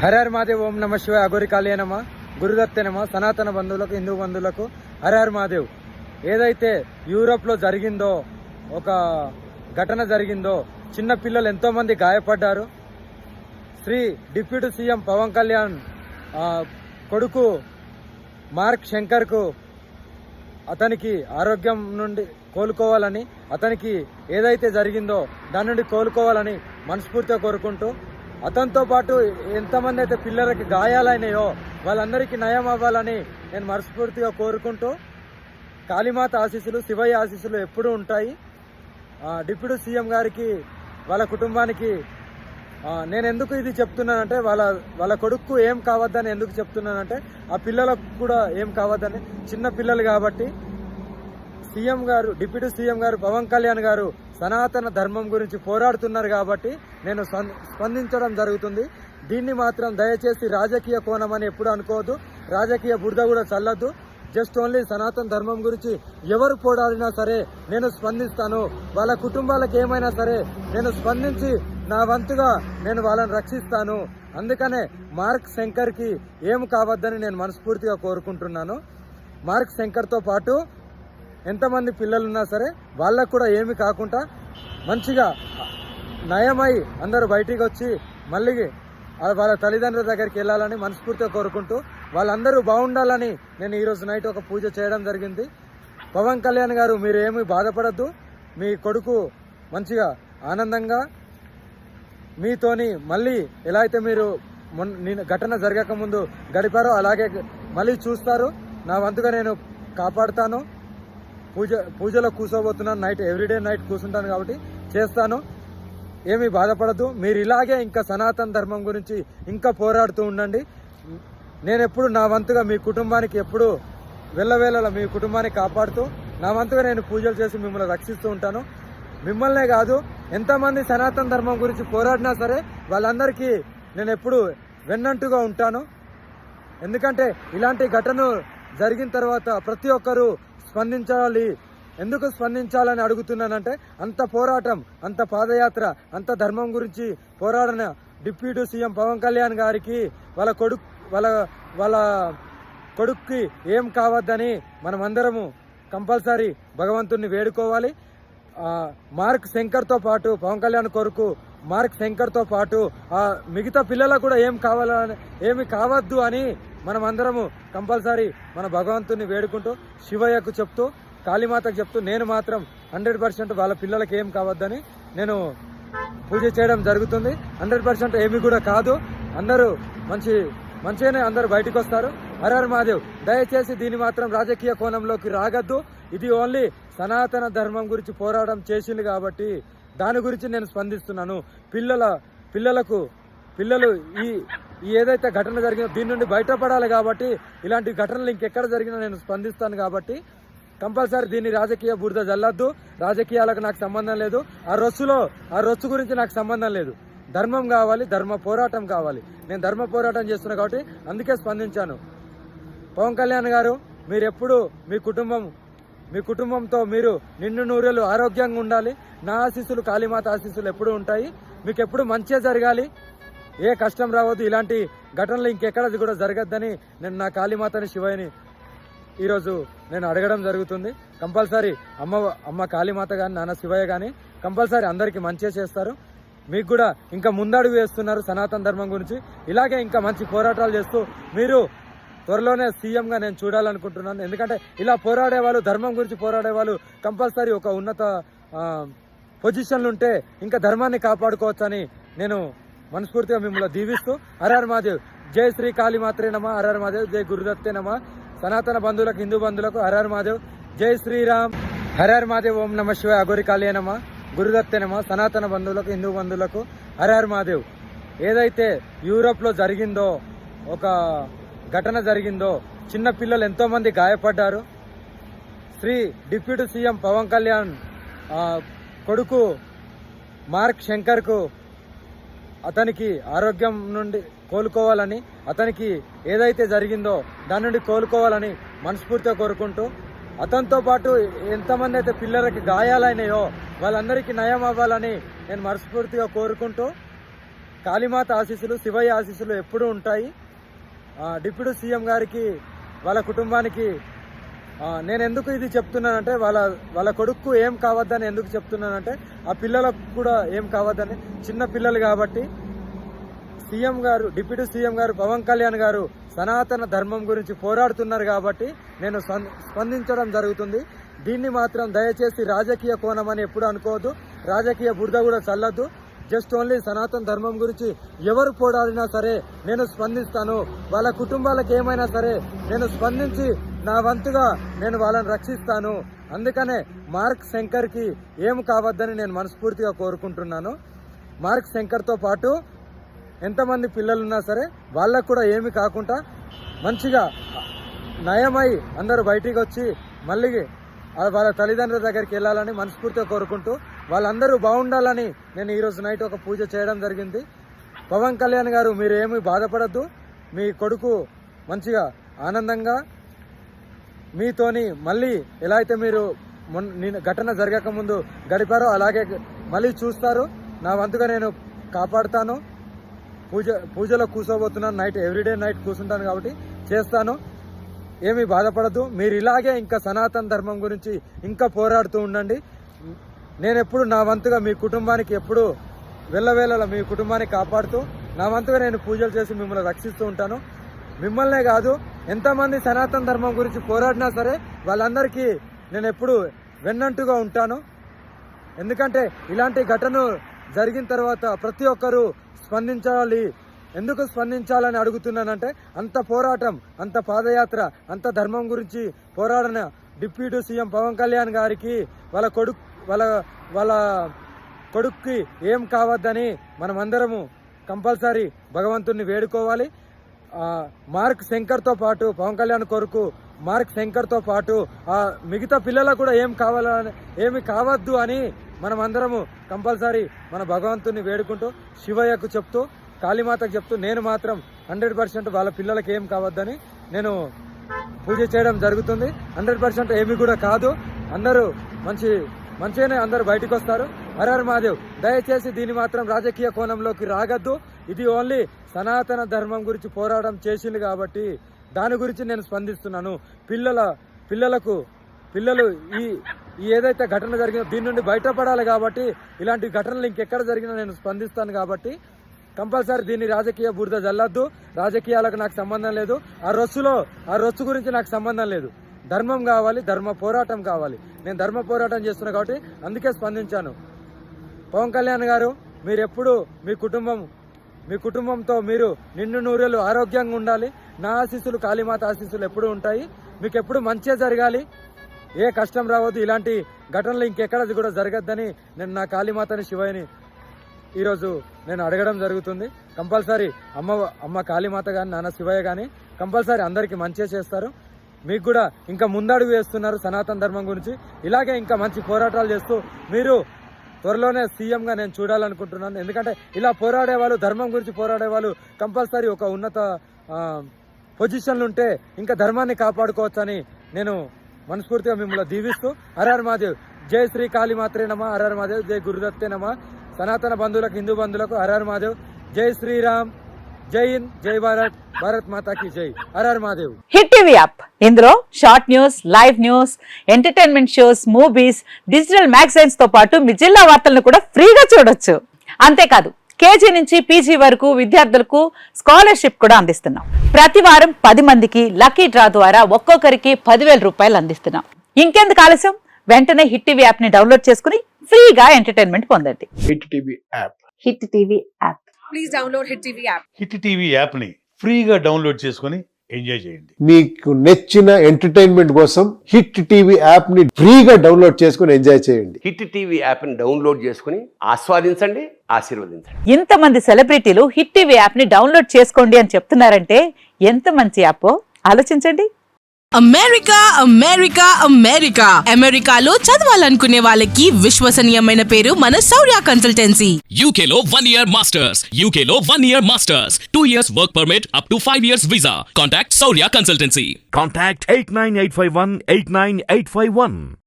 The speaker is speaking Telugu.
హర హర మహాదేవ్. ఓం నమ శివాయ. అఘోరి కాళీ నమ, గురుదత్తే నమ. సనాతన బంధువులకు, హిందూ బంధువులకు హర హర మహాదేవ్. ఏదైతే యూరోప్లో జరిగిందో, ఒక ఘటన జరిగిందో, చిన్న పిల్లలు ఎంతోమంది గాయపడ్డారు. శ్రీ డిప్యూటీ సీఎం పవన్ కళ్యాణ్ కొడుకు మార్క్ శంకర్కు అతనికి ఆరోగ్యం నుండి కోలుకోవాలని, అతనికి ఏదైతే జరిగిందో దాని నుండి కోలుకోవాలని మనస్ఫూర్తిగా కోరుకుంటూ, అతనితో పాటు ఎంతమంది అయితే పిల్లలకి గాయాలైనాయో వాళ్ళందరికీ నయం అవ్వాలని నేను మనస్ఫూర్తిగా కోరుకుంటూ, కాళీమాత ఆశీస్సులు, శివయ్య ఆశీస్సులు ఎప్పుడూ ఉంటాయి. డిప్యూటీ సీఎం గారికి, వాళ్ళ కుటుంబానికి నేను ఎందుకు ఇది చెప్తున్నానంటే, వాళ్ళ కొడుకు ఏం కావద్దని ఎందుకు చెప్తున్నానంటే, ఆ పిల్లలకు కూడా ఏం కావద్దని, చిన్న పిల్లలు కాబట్టి. సీఎం గారు, డిప్యూటీ సీఎం గారు పవన్ కళ్యాణ్ గారు సనాతన ధర్మం గురించి పోరాడుతున్నారు కాబట్టి నేను స్పందించడం జరుగుతుంది. దీన్ని మాత్రం దయచేసి రాజకీయ కోణం అని ఎప్పుడు అనుకోవద్దు, రాజకీయ బురద కూడా చల్లద్దు. జస్ట్ ఓన్లీ సనాతన ధర్మం గురించి ఎవరు పోరాడినా సరే నేను స్పందిస్తాను. వాళ్ళ కుటుంబాలకు ఏమైనా సరే నేను స్పందించి నా వంతుగా నేను వాళ్ళని రక్షిస్తాను. అందుకనే మార్క్ శంకర్కి ఏం కావద్దని నేను మనస్ఫూర్తిగా కోరుకుంటున్నాను. మార్క్ శంకర్తో పాటు ఎంతమంది పిల్లలున్నా సరే వాళ్ళకు కూడా ఏమి కాకుండా మంచిగా నయమై అందరూ బయటికి వచ్చి మళ్ళీ వాళ్ళ తల్లిదండ్రుల దగ్గరికి వెళ్ళాలని మనస్ఫూర్తిగా కోరుకుంటూ, వాళ్ళందరూ బాగుండాలని నేను ఈరోజు నైట్ ఒక పూజ చేయడం జరిగింది. పవన్ కళ్యాణ్ గారు, మీరు ఏమీ బాధపడద్దు. మీ కొడుకు మంచిగా ఆనందంగా మీతోని మళ్ళీ ఎలా అయితే మీరు ఘటన జరగకముందు గడిపారో అలాగే మళ్ళీ చూస్తారు. నా వంతుగా నేను కాపాడుతాను. పూజలో కూర్చోబోతున్నాను. నైట్ ఎవ్రీడే నైట్ కూర్చుంటాను కాబట్టి చేస్తాను. ఏమీ బాధపడద్దు. మీరు ఇలాగే ఇంకా సనాతన ధర్మం గురించి ఇంకా పోరాడుతూ ఉండండి. నేను ఎప్పుడు నా వంతుగా మీ కుటుంబానికి ఎప్పుడు వెళ్ళవేళలా మీ కుటుంబాన్ని కాపాడుతూ నా వంతుగా నేను పూజలు చేసి మిమ్మల్ని రక్షిస్తూ ఉంటాను. మిమ్మల్నే కాదు, ఎంతమంది సనాతన ధర్మం గురించి పోరాడినా సరే వాళ్ళందరికీ నేను ఎప్పుడు వెన్నంటుగా ఉంటాను. ఎందుకంటే ఇలాంటి ఘటన జరిగిన తర్వాత ప్రతి ఒక్కరూ స్పందించాలి. ఎందుకు స్పందించాలని అడుగుతున్నానంటే, అంత పోరాటం, అంత పాదయాత్ర, అంత ధర్మం గురించి పోరాడిన డిప్యూటీ సీఎం పవన్ కళ్యాణ్ గారికి వాళ్ళ కొడుక్కి ఏం కావద్దని మనమందరము కంపల్సరీ భగవంతుడిని వేడుకోవాలి. మార్క్ శంకర్తో పాటు, పవన్ కళ్యాణ్ కొడుకు మార్క్ శంకర్తో పాటు మిగతా పిల్లలకు కూడా ఏమి కావద్దు అని మనమందరము కంపల్సరీ మన భగవంతుని వేడుకుంటూ, శివయ్యకు చెప్తూ, కాళీమాతకు చెప్తూ, నేను మాత్రం 100% వాళ్ళ పిల్లలకి ఏం కావద్దని నేను పూజ చేయడం జరుగుతుంది. 100% ఏమి కూడా కాదు. అందరూ మంచిగానే అందరూ బయటకు వస్తారు. హర హర మహాదేవ్. దయచేసి దీన్ని మాత్రం రాజకీయ కోణంలోకి రాగద్దు. ఇది ఓన్లీ సనాతన ధర్మం గురించి పోరాటం చేసింది కాబట్టి దాని గురించి నేను స్పందిస్తున్నాను. పిల్లలు ఈ ఏదైతే ఘటన జరిగిందో దీని నుండి బయటపడాలి కాబట్టి, ఇలాంటి ఘటనలు ఇంకెక్కడ జరిగినా నేను స్పందిస్తాను కాబట్టి కంపల్సరీ దీన్ని రాజకీయ బురద జల్లద్దు. రాజకీయాలకు నాకు సంబంధం లేదు. ఆ రొచ్చు గురించి నాకు సంబంధం లేదు. ధర్మం కావాలి, ధర్మ పోరాటం కావాలి. నేను ధర్మ పోరాటం చేస్తున్నా కాబట్టి అందుకే స్పందించాను. పవన్ కళ్యాణ్ గారు, మీరెప్పుడు మీ కుటుంబంతో మీరు నిండు నూరేళ్ళు ఆరోగ్యంగా ఉండాలి. నా ఆశీస్సులు, కాళీమాత ఆశీస్సులు ఎప్పుడు ఉంటాయి. మీకు ఎప్పుడు మంచిగా జరగాలి, ఏ కష్టం రావద్దు. ఇలాంటి ఘటనలు ఇంకెక్కడ కూడా జరగద్దని నేను నా కాళీమాతని, శివయ్యని ఈరోజు నేను అడగడం జరుగుతుంది. కంపల్సరీ అమ్మ కాళీమాత కానీ, నాన్న శివయ్య కానీ కంపల్సరీ అందరికీ మంచిగా చేస్తారు. మీకు కూడా ఇంకా ముందడుగు వేస్తున్నారు సనాతన ధర్మం గురించి. ఇలాగే ఇంకా మంచి పోరాటాలు చేస్తూ మీరు త్వరలోనే సీఎంగా నేను చూడాలనుకుంటున్నాను. ఎందుకంటే ఇలా పోరాడే వాళ్ళు, ధర్మం గురించి పోరాడే వాళ్ళు కంపల్సరీ ఒక ఉన్నత పొజిషన్లు ఉంటే ఇంకా ధర్మాన్ని కాపాడుకోవచ్చని నేను మనస్ఫూర్తిగా మిమ్మల్ని దీవిస్తూ, హర హర మహాదేవ్. జై శ్రీ కాళీమాత్రే నమ. హర హర మహాదేవ్. జై గురుదత్తే నమ. సనాతన బంధువులకు, హిందూ బంధువులకు హర హర మహాదేవ్. జై శ్రీరామ్. హర హర మహాదేవ్. ఓం నమ శివాయ. అఘోరి కాళీ నమ, గురుదత్తే నమ. సనాతన బంధువులకు, హిందూ బంధువులకు హర హర మహాదేవ్. ఏదైతే యూరోప్లో జరిగిందో, ఒక ఘటన జరిగిందో, చిన్న పిల్లలు ఎంతోమంది గాయపడ్డారు. శ్రీ డిప్యూటీ సీఎం పవన్ కళ్యాణ్ కొడుకు మార్క్ శంకర్కు అతనికి ఆరోగ్యం నుండి కోలుకోవాలని, అతనికి ఏదైతే జరిగిందో దాని నుండి కోలుకోవాలని మనస్ఫూర్తిగా కోరుకుంటూ, అతనితో పాటు ఎంతమంది అయితే పిల్లలకి గాయాలైనాయో వాళ్ళందరికీ నయం అవ్వాలని నేను మనస్ఫూర్తిగా కోరుకుంటూ, కాళీమాత ఆశీస్సులు, శివయ్య ఆశీస్సులు ఎప్పుడూ ఉంటాయి. డిప్యూటీ సీఎం గారికి, వాళ్ళ కుటుంబానికి నేను ఎందుకు ఇది చెప్తున్నానంటే, వాళ్ళ కొడుకు ఏం కావద్దని ఎందుకు చెప్తున్నానంటే, ఆ పిల్లలకు కూడా ఏం కావద్దని. చిన్న పిల్లలు కాబట్టి సీఎం గారు, డిప్యూటీ సీఎం గారు పవన్ కళ్యాణ్ గారు సనాతన ధర్మం గురించి పోరాడుతున్నారు కాబట్టి నేను స్పందించడం జరుగుతుంది. దీన్ని మాత్రం దయచేసి రాజకీయ కోణం అని ఎప్పుడు అనుకోవద్దు, రాజకీయ బురద కూడా చల్లద్దు. జస్ట్ ఓన్లీ సనాతన ధర్మం గురించి ఎవరు పోరాడినా సరే నేను స్పందిస్తాను. వాళ్ళ కుటుంబాలకు ఏమైనా సరే నేను స్పందించి నా వంతుగా నేను వాళ్ళని రక్షిస్తాను. అందుకనే మార్క్ శంకర్కి ఏం కావద్దని నేను మనస్ఫూర్తిగా కోరుకుంటున్నాను. మార్క్ శంకర్తో పాటు ఎంతమంది పిల్లలున్నా సరే వాళ్ళకు కూడా ఏమి కాకుండా మంచిగా నయమై అందరూ బయటికి వచ్చి మళ్ళీ వాళ్ళ తల్లిదండ్రుల దగ్గరికి వెళ్ళాలని మనస్ఫూర్తిగా కోరుకుంటూ, వాళ్ళందరూ బాగుండాలని నేను ఈరోజు నైట్ ఒక పూజ చేయడం జరిగింది. పవన్ కళ్యాణ్ గారు, మీరు ఏమీ బాధపడద్దు. మీ కొడుకు మంచిగా ఆనందంగా మీతోని మళ్ళీ ఎలా అయితే మీరు ఘటన జరగకముందు గడిపారో అలాగే మళ్ళీ చూస్తారు. నా వంతుగా నేను కాపాడుతాను. పూజలో కూర్చోబోతున్నాను. నైట్ ఎవ్రీడే నైట్ కూర్చుంటాను కాబట్టి చేస్తాను. ఏమీ బాధపడద్దు. మీరు ఇలాగే ఇంకా సనాతన ధర్మం గురించి ఇంకా పోరాడుతూ ఉండండి. నేను ఎప్పుడు నా వంతుగా మీ కుటుంబానికి ఎప్పుడు వెళ్ళవేళలా మీ కుటుంబాన్ని కాపాడుతూ నా వంతుగా నేను పూజలు చేసి మిమ్మల్ని రక్షిస్తూ ఉంటాను. మిమ్మల్నే కాదు, ఎంతమంది సనాతన ధర్మం గురించి పోరాడినా సరే వాళ్ళందరికీ నేను ఎప్పుడు వెన్నంటుగా ఉంటాను. ఎందుకంటే ఇలాంటి ఘటన జరిగిన తర్వాత ప్రతి ఒక్కరూ స్పందించాలి. ఎందుకు స్పందించాలని అడుగుతున్నానంటే, అంత పోరాటం, అంత పాదయాత్ర, అంత ధర్మం గురించి పోరాడిన డిప్యూటీ సీఎం పవన్ కళ్యాణ్ గారికి వాళ్ళ కొడుక్కి ఏం కావద్దని మనమందరము కంపల్సరీ భగవంతుడిని వేడుకోవాలి. మార్క్ శంకర్తో పాటు పవన్ కళ్యాణ్ కొరకు మార్క్ శంకర్తో పాటు మిగతా పిల్లలకు కూడా ఏమి కావద్దు అని మనమందరము కంపల్సరీ మన భగవంతుని వేడుకుంటూ, శివయ్యకు చెప్తూ, కాళీమాతకు చెప్తూ, నేను మాత్రం 100% వాళ్ళ పిల్లలకి ఏం కావద్దని నేను పూజ చేయడం జరుగుతుంది. 100% ఏమి కూడా కాదు. అందరూ మంచిగానే అందరూ బయటకు వస్తారు. హరహర మహాదేవ్. దయచేసి దీన్ని మాత్రం రాజకీయ కోణంలోకి రాగద్దు. ఇది ఓన్లీ సనాతన ధర్మం గురించి పోరాటం చేసింది కాబట్టి దాని గురించి నేను స్పందిస్తున్నాను. పిల్లలు ఈ ఏదైతే ఘటన జరిగిందో దీని నుండి బయటపడాలి కాబట్టి, ఇలాంటి ఘటనలు ఇంకెక్కడ జరిగినా నేను స్పందిస్తాను కాబట్టి కంపల్సరీ దీన్ని రాజకీయ బురద జల్లద్దు. రాజకీయాలకు నాకు సంబంధం లేదు. ఆ రొచ్చు గురించి నాకు సంబంధం లేదు. ధర్మం కావాలి, ధర్మ పోరాటం కావాలి. నేను ధర్మ పోరాటం చేస్తున్నా కాబట్టి అందుకే స్పందించాను. పవన్ కళ్యాణ్ గారు, మీరు ఎప్పుడు మీ కుటుంబంతో మీరు నిండు నూరేళ్ళు ఆరోగ్యంగా ఉండాలి. నా ఆశీస్సులు, కాళీమాత ఆశీస్సులు ఎప్పుడు ఉంటాయి. మీకు ఎప్పుడు మంచిగా జరగాలి, ఏ కష్టం రావద్దు. ఇలాంటి ఘటనలు ఇంకెక్కడ కూడా జరగద్దని నేను నా కాళీమాతని, శివయ్యని ఈరోజు నేను అడగడం జరుగుతుంది. కంపల్సరీ అమ్మ కాళీమాత కానీ నాన్న శివయ్య కానీ కంపల్సరీ అందరికీ మంచిగా చేస్తారు. మీకు కూడా ఇంకా ముందడుగు వేస్తున్నారు సనాతన ధర్మం గురించి. ఇలాగే ఇంకా మంచి పోరాటాలు చేస్తూ మీరు త్వరలోనే సీఎంగా నేను చూడాలనుకుంటున్నాను. ఎందుకంటే ఇలా పోరాడే వాళ్ళు, ధర్మం గురించి పోరాడే వాళ్ళు కంపల్సరీ ఒక ఉన్నత పొజిషన్లు ఉంటే ఇంకా ధర్మాన్ని కాపాడుకోవచ్చని నేను మనస్ఫూర్తిగా మిమ్మల్ని దీవిస్తూ, హరహర మహాదేవ్. జై శ్రీ కాళీమాత్రే నమ. హరహర మహాదేవ్. జై గురుదత్తే నమ. సనాతన బంధువులకు, హిందూ బంధువులకు హరహర మహాదేవ్. జై శ్రీరామ్, జై హింద్, జై భారత్, భారత్ మాతాకి జై. హరహర మహాదేవ్. హిట్ టీవీ యాప్, ఇందులో short news, live news, entertainment shows, movies, digital magazines తో పాటు మీ జిల్లా వార్తలను కూడా ఫ్రీగా చూడొచ్చు. అంతేకాదు, కేజీ నుంచి పీజీ వరకు విద్యార్థులకు స్కాలర్షిప్ కూడా అందిస్తున్నాం. ప్రతి వారం 10 మందికి లక్కీ డ్రా ద్వారా ఒక్కొక్కరికి 10,000 రూపాయలు అందిస్తున్నాం. ఇంకెందుకు ఆలస్యం, వెంటనే హిట్ టీవీ యాప్ ని డౌన్లోడ్ చేసుకుని ఫ్రీగా ఎంటర్టైన్మెంట్ పొందండి. Hit TV app. Hit TV app. Please download hit TV app. Hit TV app ని ఫ్రీగా డౌన్లోడ్ చేసుకుని ఎంజాయ్ చేయండి. మీకు నచ్చిన ఎంటర్టైన్మెంట్ కోసం హిట్ టీవీ యాప్ ని ఫ్రీగా డౌన్లోడ్ చేసుకుని ఎంజాయ్ చేయండి. హిట్ టీవీ యాప్ ని డౌన్లోడ్ చేసుకుని ఆస్వాదించండి, ఆశీర్వదించండి. ఇంతమంది సెలబ్రిటీలు హిట్ టీవీ యాప్ ని డౌన్లోడ్ చేసుకోండి అని చెప్తున్నారంటే ఎంత మంచి యాప్ ఆలోచించండి. అమెరికా అమెరికాలో చదవాలనుకునే వాళ్ళకి విశ్వసనీయమైన పేరు మన శౌర్య కన్సల్టెన్సీ. UK లో 1 year masters, UK లో 1 year masters, 2 years work permit up to 5 years visa. Contact Saurya Consultancy. Contact 89851 89851.